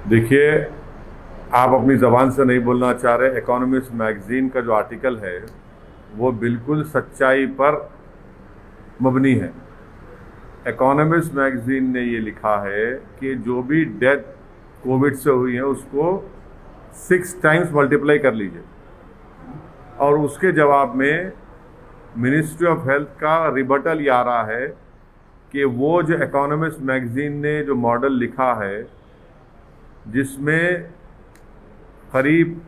देखिए, आप अपनी ज़बान से नहीं बोलना चाह रहे। इकोनॉमिस्ट मैगज़ीन का जो आर्टिकल है वो बिल्कुल सच्चाई पर मबनी है। इकोनॉमिस्ट मैगज़ीन ने ये लिखा है कि जो भी डेथ कोविड से हुई है उसको 6 टाइम्स मल्टीप्लाई कर लीजिए, और उसके जवाब में मिनिस्ट्री ऑफ हेल्थ का रिबटल ये आ रहा है कि वो जो इकोनॉमिस्ट मैगज़ीन ने जो मॉडल लिखा है जिसमें करीब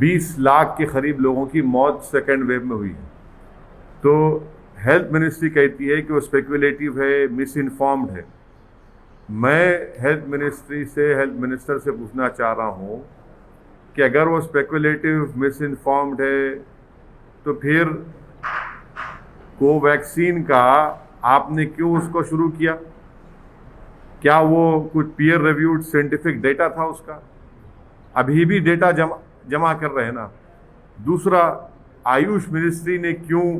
20 लाख के करीब लोगों की मौत सेकेंड वेव में हुई है, तो हेल्थ मिनिस्ट्री कहती है कि वो स्पेकुलेटिव है, मिस इन्फॉर्म्ड है। मैं हेल्थ मिनिस्टर से पूछना चाह रहा हूँ कि अगर वो स्पेकुलेटिव, मिस इन्फॉर्म्ड है तो फिर कोवैक्सीन का आपने क्यों उसको शुरू किया? क्या वो कुछ पीयर रिव्यूड साइंटिफिक डेटा था उसका? अभी भी डेटा जमा कर रहे हैं ना। दूसरा, आयुष मिनिस्ट्री ने क्यों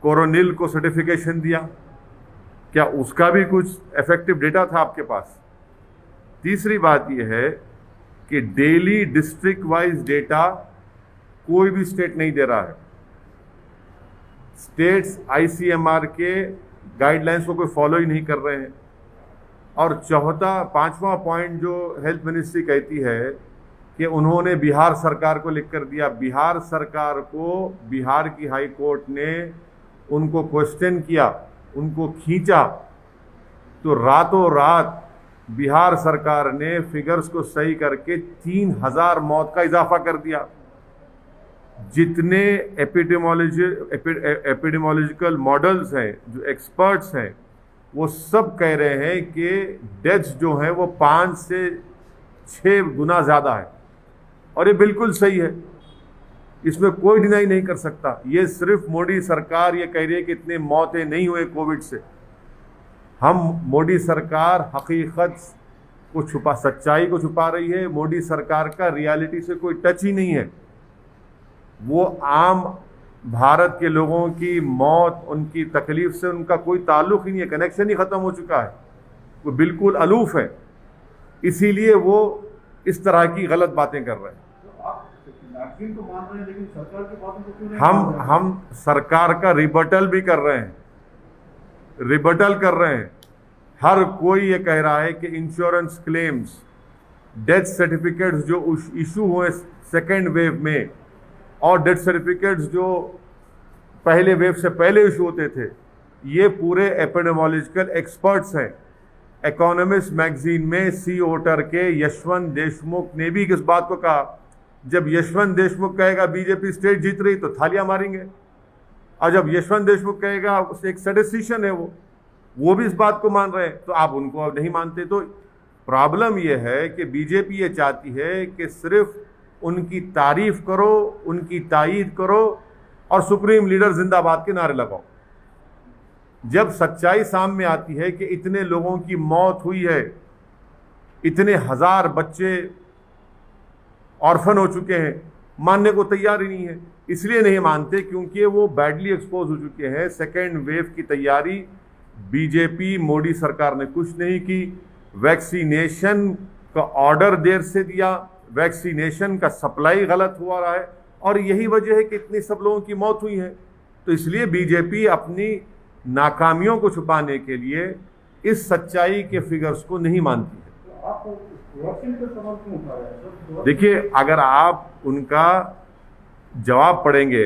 कोरोनिल को सर्टिफिकेशन दिया? क्या उसका भी कुछ इफेक्टिव डेटा था आपके पास? तीसरी बात यह है कि डेली डिस्ट्रिक्ट वाइज डेटा कोई भी स्टेट नहीं दे रहा है। स्टेट्स आईसीएमआर के गाइडलाइंस को कोई फॉलो ही नहीं कर रहे हैं। और पांचवा पॉइंट जो हेल्थ मिनिस्ट्री कहती है कि उन्होंने बिहार सरकार को लिख कर दिया। बिहार सरकार को बिहार की हाई कोर्ट ने उनको क्वेश्चन किया, उनको खींचा, तो रातों रात बिहार सरकार ने फिगर्स को सही करके 3000 मौत का इजाफा कर दिया। जितने एपिडेमोलॉजिकल मॉडल्स हैं, जो एक्सपर्ट्स हैं, वो सब कह रहे हैं कि डेथ्स जो हैं वो 5 से 6 गुना ज़्यादा है। और ये बिल्कुल सही है, इसमें कोई डिनाई नहीं कर सकता। ये सिर्फ मोदी सरकार ये कह रही है कि इतने मौतें नहीं हुए कोविड से। मोदी सरकार हकीकत को छुपा, सच्चाई को छुपा रही है। मोदी सरकार का रियलिटी से कोई टच ही नहीं है। वो आम भारत के लोगों की मौत, उनकी तकलीफ से उनका कोई ताल्लुक ही नहीं है, कनेक्शन ही खत्म हो चुका है। वो बिल्कुल अलूफ है, इसीलिए वो इस तरह की गलत बातें कर रहे हैं। तो मान रहे हैं, लेकिन सरकार की बातों को क्यों नहीं हम सरकार का रिबटल भी कर रहे हैं, हर कोई ये कह रहा है कि इंश्योरेंस क्लेम्स, डेथ सर्टिफिकेट्स जो इशू हुए सेकेंड वेव में, और डेथ सर्टिफिकेट्स जो पहले वेव से पहले इशू होते थे, ये पूरे एपिडेमोलॉजिकल एक्सपर्ट्स हैं। इकोनॉमिस्ट मैगजीन में सी वोटर के यशवंत देशमुख ने भी किस बात को कहा, जब यशवंत देशमुख कहेगा बीजेपी स्टेट जीत रही तो थालियां मारेंगे, और जब यशवंत देशमुख कहेगा उसे एक स्टैटिस्टिशियन है वो भी इस बात को मान रहे हैं, तो आप उनको अब नहीं मानते। तो प्रॉब्लम यह है कि बीजेपी ये चाहती है कि सिर्फ उनकी तारीफ करो, उनकी तायीद करो और सुप्रीम लीडर जिंदाबाद के नारे लगाओ। जब सच्चाई सामने आती है कि इतने लोगों की मौत हुई है, इतने हजार बच्चे ऑर्फन हो चुके हैं, मानने को तैयार ही नहीं है। इसलिए नहीं मानते क्योंकि वो बैडली एक्सपोज हो चुके हैं। सेकेंड वेव की तैयारी बीजेपी मोदी सरकार ने कुछ नहीं की। वैक्सीनेशन का ऑर्डर देर से दिया, वैक्सीनेशन का सप्लाई गलत हुआ रहा है, और यही वजह है कि इतनी सब लोगों की मौत हुई है। तो इसलिए बीजेपी अपनी नाकामियों को छुपाने के लिए इस सच्चाई के फिगर्स को नहीं मानती है। तो आप वैक्सीन का सवाल क्यों उठा रहे हैं? देखिए, अगर आप उनका जवाब पढ़ेंगे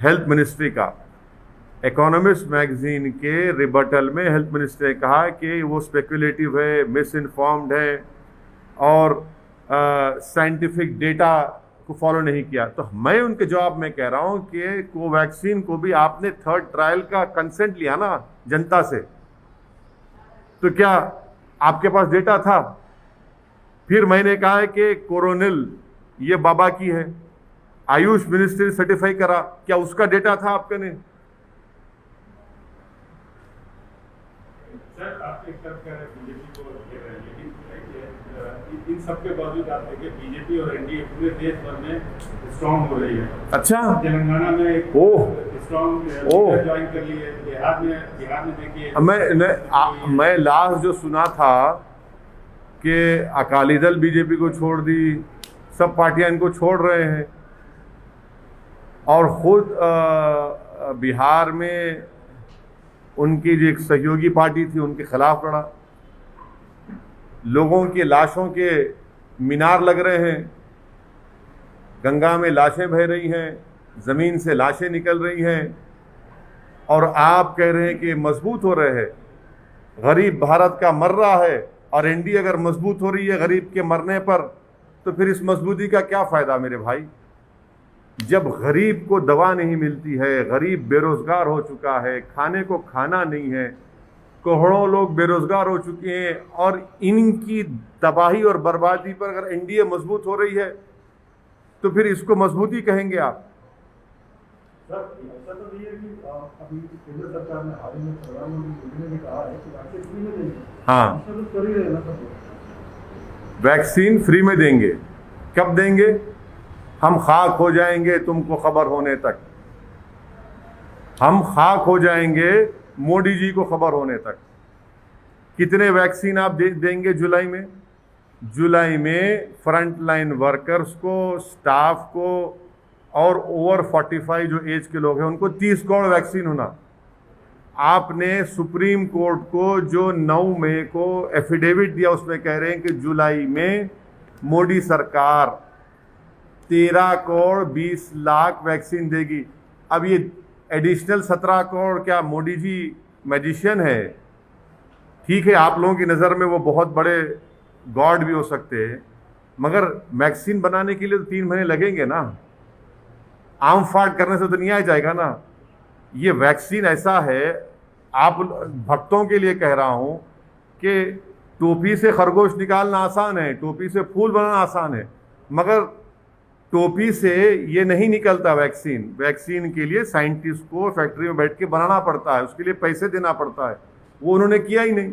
हेल्थ मिनिस्ट्री का, इकोनॉमिस्ट मैगजीन के रिबटल में हेल्थ मिनिस्ट्री ने कहा कि वो स्पेकुलेटिव है, मिस इन्फॉर्म्ड है और साइंटिफिक डेटा को फॉलो नहीं किया। तो मैं उनके जवाब में कह रहा हूं कि कोवैक्सीन को भी आपने 3rd ट्रायल का कंसेंट लिया ना जनता से, तो क्या आपके पास डेटा था? फिर मैंने कहा है कि कोरोनिल ये बाबा की है, आयुष मिनिस्ट्री ने सर्टिफाई करा, क्या उसका डेटा था आपके? ने सर, आप एक तरफ कह रहे हैं बीजेपी को घेर रहे हैं, लेकिन इन सबके बावजूद आप देखिए बीजेपी और एनडीए पूरे देश भर में स्ट्रांग हो रही है। अच्छा, तेलंगाना में ओह स्ट्रॉन्ग ओह। ज्वाइन कर लिए। बिहार में देखिए, मैं लास्ट जो सुना था कि अकाली दल बीजेपी को छोड़ दी, सब पार्टियां इनको छोड़ रहे हैं, और खुद बिहार में उनकी जो एक सहयोगी पार्टी थी उनके खिलाफ लड़ा। लोगों की लाशों के मीनार लग रहे हैं, गंगा में लाशें बह रही हैं, ज़मीन से लाशें निकल रही हैं, और आप कह रहे हैं कि मजबूत हो रहे हैं। गरीब भारत का मर रहा है, और एनडीए अगर मजबूत हो रही है गरीब के मरने पर, तो फिर इस मजबूती का क्या फ़ायदा मेरे भाई। जब गरीब को दवा नहीं मिलती है, गरीब बेरोज़गार हो चुका है, खाने को खाना नहीं है, करोड़ों लोग बेरोज़गार हो चुके हैं, और इनकी तबाही और बर्बादी पर अगर एनडीए मजबूत हो रही है तो फिर इसको मजबूती कहेंगे आप। सर ऐसा तो नहीं है कि अभी केंद्र सरकार ने हाल ही में प्रधानमंत्री मोदी ने भी कहा है कि वैक्सीन फ्री में देंगे। हाँ, ऐसा तो कर ही रहे हैं ना सर। वैक्सीन फ्री में देंगे। कब देंगे? हम खाक हो जाएंगे तुमको खबर होने तक। हम खाक हो जाएंगे मोदी जी को खबर होने तक। कितने वैक्सीन आप देंगे जुलाई में? जुलाई में फ्रंट लाइन वर्कर्स को, स्टाफ को, और ओवर 45 जो एज के लोग हैं उनको 30 करोड़ वैक्सीन होना। आपने सुप्रीम कोर्ट को जो 9 मई को एफिडेविट दिया उसमें कह रहे हैं कि जुलाई में मोदी सरकार 13 करोड़ 20 लाख वैक्सीन देगी। अब ये एडिशनल 17 करोड़ क्या मोदी जी मैजिशियन है? ठीक है, आप लोगों की नज़र में वो बहुत बड़े गॉड भी हो सकते हैं, मगर वैक्सीन बनाने के लिए तो 3 महीने लगेंगे ना। आम फाट करने से तो नहीं आ जाएगा ना। ये वैक्सीन ऐसा है, आप भक्तों के लिए कह रहा हूँ कि टोपी से खरगोश निकालना आसान है, टोपी से फूल बनाना आसान है, मगर टोपी से ये नहीं निकलता वैक्सीन। वैक्सीन के लिए साइंटिस्ट को फैक्ट्री में बैठ के बनाना पड़ता है, उसके लिए पैसे देना पड़ता है, वो उन्होंने किया ही नहीं।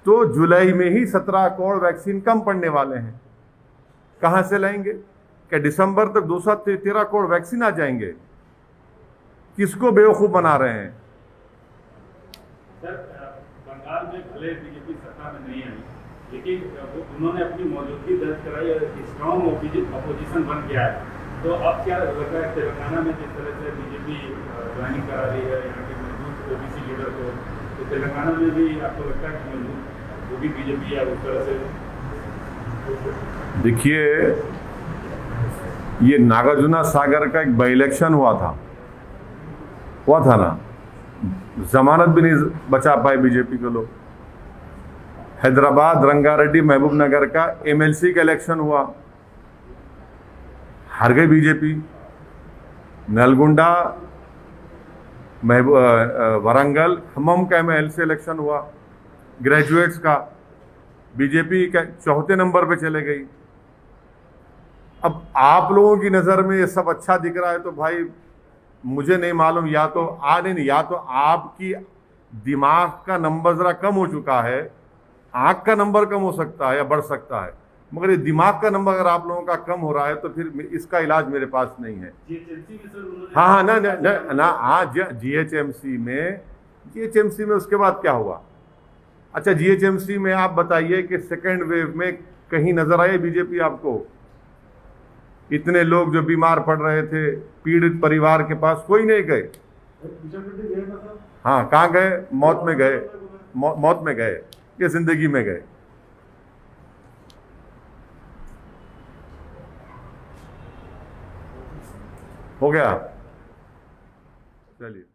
तो जुलाई में ही 17 करोड़ वैक्सीन कम पड़ने वाले हैं। कहाँ से लाएंगे? क्या दिसंबर तक 213 करोड़ वैक्सीन आ जाएंगे? किसको बेवकूफ़ बना रहे हैं? सर बंगाल में भले बीजेपी सत्ता में नहीं आई, लेकिन उन्होंने अपनी मौजूदगी दर्ज कराई, स्ट्रॉन्ग अपोजिशन बन गया है। तो अब क्या लग रहा है तेलंगाना में जिस तरह से बीजेपी ज्वाइनिंग करा रही है यहाँ के मजबूत ओबीसी लीडर को, तो तेलंगाना में भी आपको लगता है कि मजबूत वो भी बीजेपी है उस तरह से? देखिए, ये नागार्जुना सागर का एक बाई इलेक्शन हुआ था ना, जमानत भी नहीं बचा पाए बीजेपी के लोग। हैदराबाद रंगारेड्डी महबूब नगर का एमएलसी का इलेक्शन हुआ, हार गई बीजेपी। नलगुंडा वरंगल खम्मम का एमएलसी इलेक्शन हुआ, ग्रेजुएट्स का, बीजेपी का 4थे नंबर पे चले गई। अब आप लोगों की नज़र में ये सब अच्छा दिख रहा है तो भाई मुझे नहीं मालूम, या तो आपकी दिमाग का नंबर ज़रा कम हो चुका है, आँख का नंबर कम हो सकता है या बढ़ सकता है, मगर ये दिमाग का नंबर अगर आप लोगों का कम हो रहा है तो फिर इसका इलाज मेरे पास नहीं है। हाँ ना हाँ, जीएचएमसी में उसके बाद क्या हुआ? अच्छा, जीएचएमसी में आप बताइए कि सेकेंड वेव में कहीं नजर आए बीजेपी आपको? इतने लोग जो बीमार पड़ रहे थे, पीड़ित परिवार के पास कोई नहीं गए। हाँ, कहाँ गए? मौत में गए, मौत में गए या जिंदगी में गए? हो गया, चलिए।